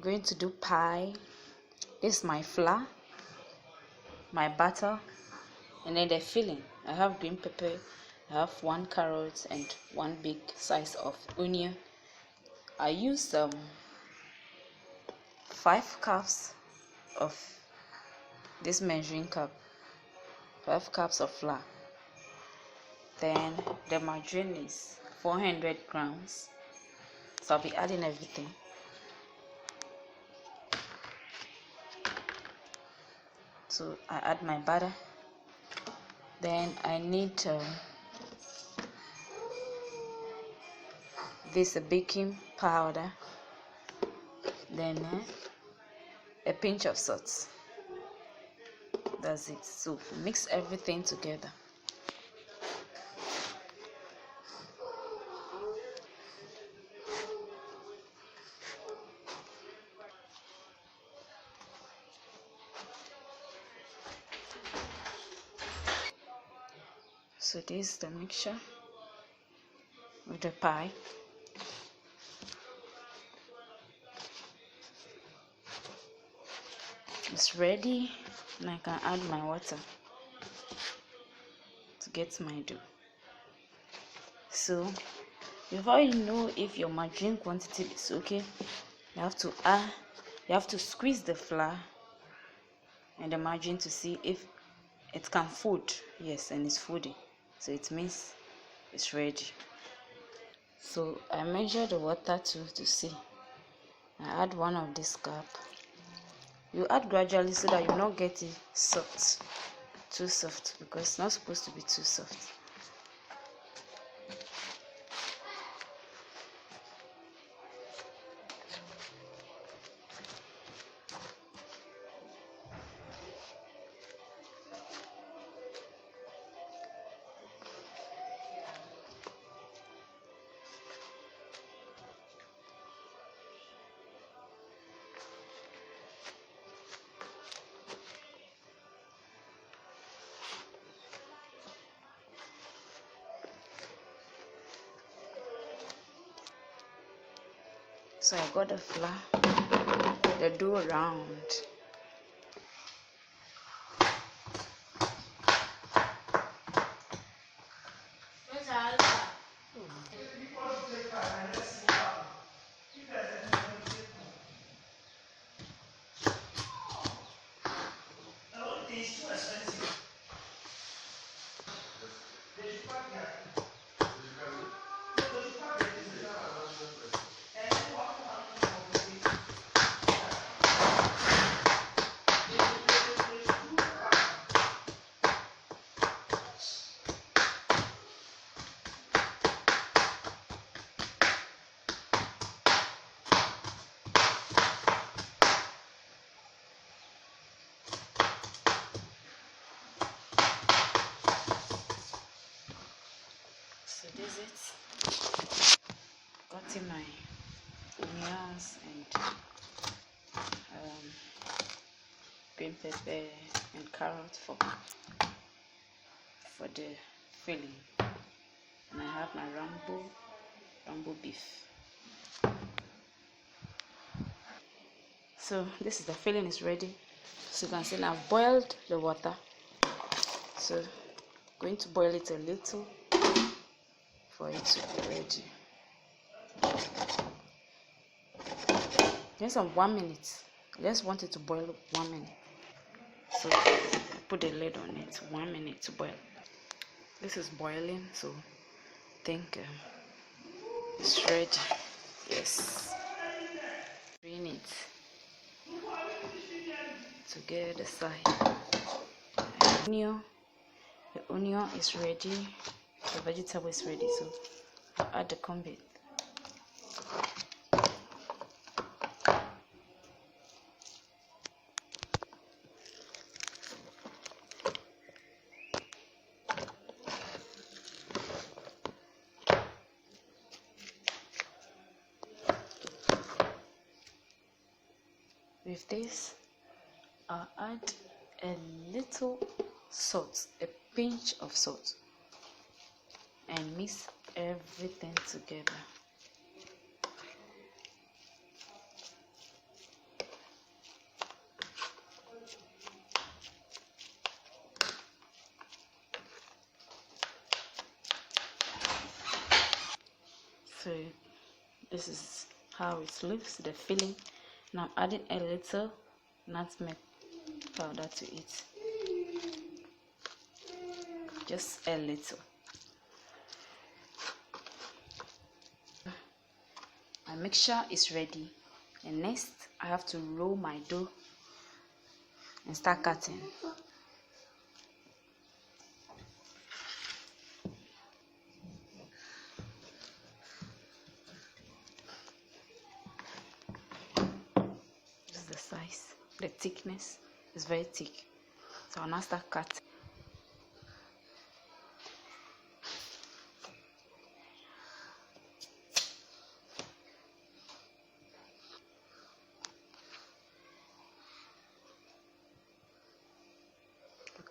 going to do pie. This is my flour, my butter, and then the filling. I have green pepper, I have 1 carrot and 1 big size of onion. I use 5 cups of this measuring cup, 5 cups of flour. Then the margarine is 400 grams, so I'll be adding everything. So I add my butter. Then I need this baking powder, then a pinch of salt. That's it. So mix everything together. So this is the mixture with the pie. It's ready, and I can add my water to get my dough. So before you know if your margarine quantity is okay, you have to squeeze the flour and the margarine to see if it can fold. Yes, and it's folding, so it means it's ready. So I measure the water too to see. I add 1 of this cup. You add gradually so that you not get it soft, too soft, because it's not supposed to be too soft. So I got the flour, the dough round. So this is it. Got in my onions and green pepper and carrot for the filling, and I have my rambo beef. So this is the filling is ready. So you can see now I've boiled the water, so I'm going to boil it a little for it to be ready. Just 1 minute. I just want it to boil 1 minute. So I put the lid on it. 1 minute to boil. This is boiling, so I think it's ready. Yes. Drain it to get the side. The onion is ready. The vegetable is ready, so I'll add the corned beef. With this, I'll add a little salt, a pinch of salt, and mix everything together. So this is how it looks, the filling. Now I'm adding a little nutmeg powder to it, just a little. My mixture is ready, and next I have to roll my dough and start cutting. This is the size, the thickness is very thick, so I'll now start cutting.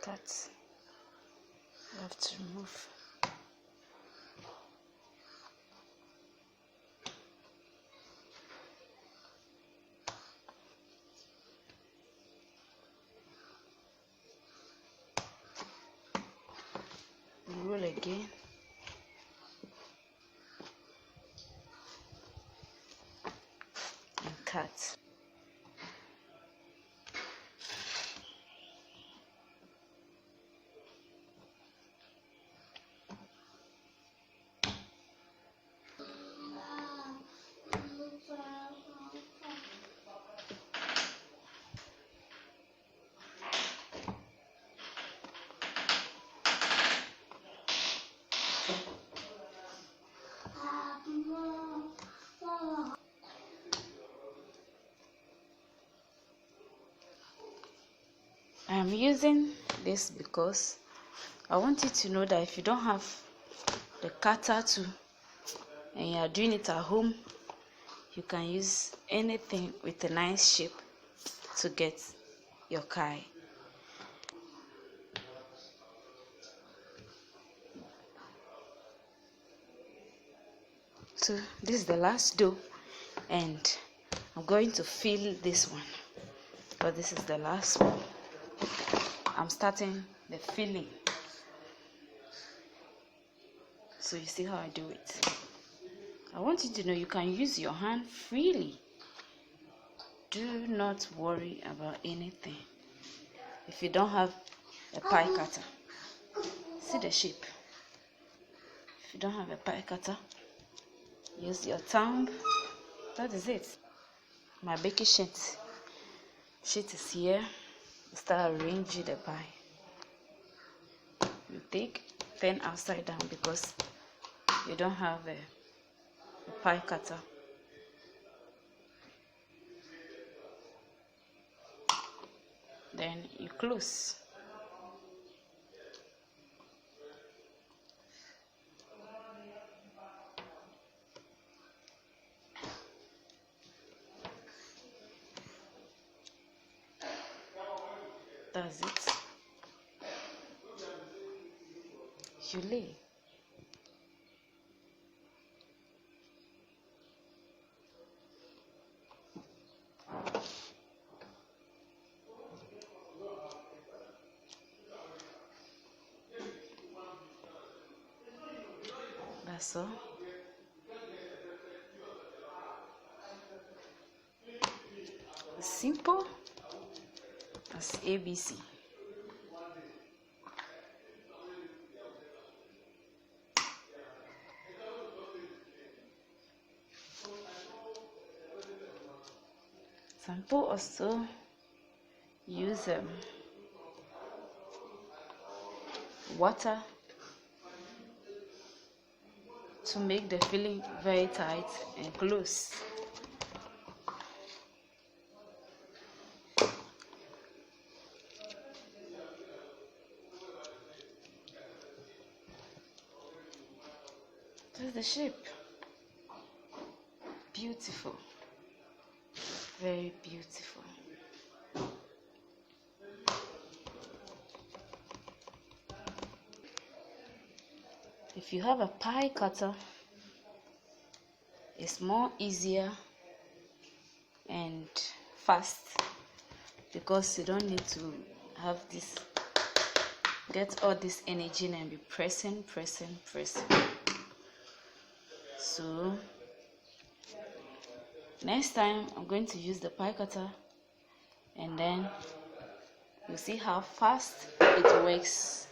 Cut, you have to remove. Roll again. And cut. I'm using this because I want you to know that if you don't have the cutter too and you are doing it at home, you can use anything with a nice shape to get your kai. So this is the last dough, and I'm going to fill this one, but this is the last one. I'm starting the filling. So you see how I do it. I want you to know you can use your hand freely. Do not worry about anything. If you don't have a pie cutter, see the shape. If you don't have a pie cutter, use your thumb. That is it. My baking sheet is here. Start arranging the pie. You take, turn upside down because you don't have a pie cutter. Then you close. That's it. You lay. That's all. As simple as ABC. Some people also use water to make the filling very tight and close. That's the shape. Beautiful. Very beautiful. If you have a pie cutter, it's more easier and fast because you don't need to have this, get all this energy and be pressing. So next time I'm going to use the pie cutter, and then you see how fast it works.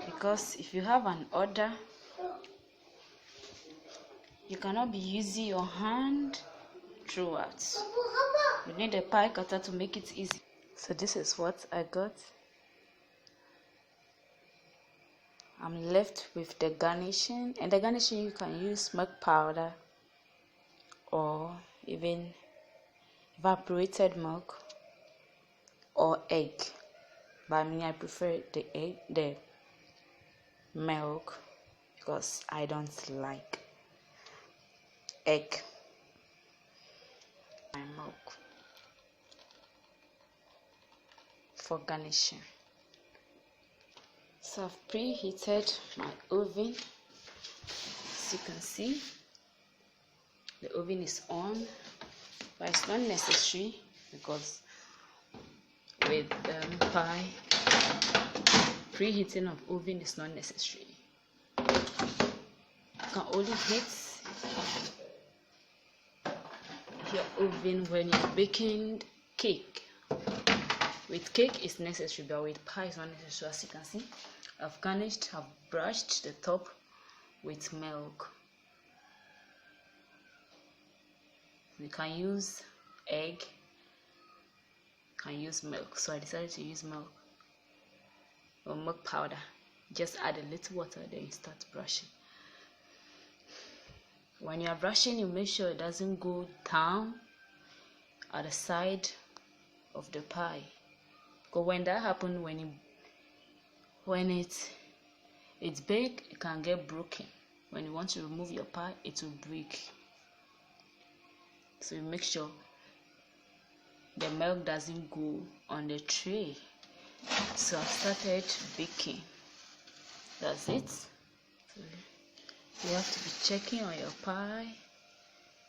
Because if you have an order, you cannot be using your hand throughout. You need a pie cutter to make it easy. So this is what I got. I'm left with the garnishing, and the garnishing you can use milk powder or even evaporated milk or egg. But I prefer the milk, because I don't like egg. My milk for garnishing. So I've preheated my oven. As you can see, the oven is on, but it's not necessary, because with pie, preheating of oven is not necessary. You can only heat your oven when you're baking cake. With cake it's necessary, but with pie it's not necessary. As you can see, I've garnished, I've brushed the top with milk. You can use egg, you can use milk, so I decided to use milk or milk powder. Just add a little water, then you start brushing. When you are brushing, you make sure it doesn't go down at the side of the pie, because when that happens, when it's baked, it can get broken. When you want to remove your pie, it will break. So you make sure the milk doesn't go on the tray. So I've started baking. That's it. So you have to be checking on your pie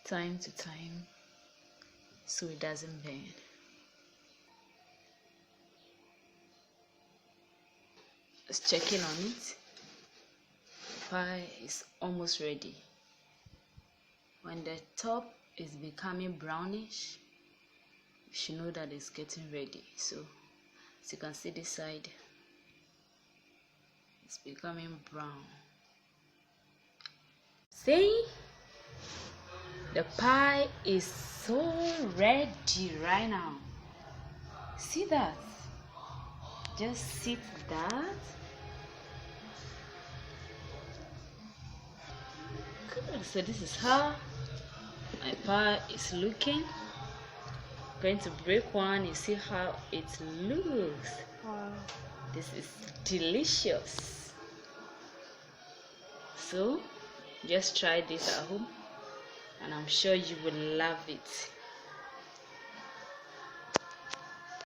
time to time so it doesn't burn. Just checking on it. The pie is almost ready. When the top is becoming brownish, you should know that it's getting ready. So as you can see, this side it's becoming brown. See, the pie is so ready right now. See that? Just see that. Good. So this is how my pie is looking. I'm going to break one. You see how it looks. Wow. This is delicious. So just try this at home, and I'm sure you will love it.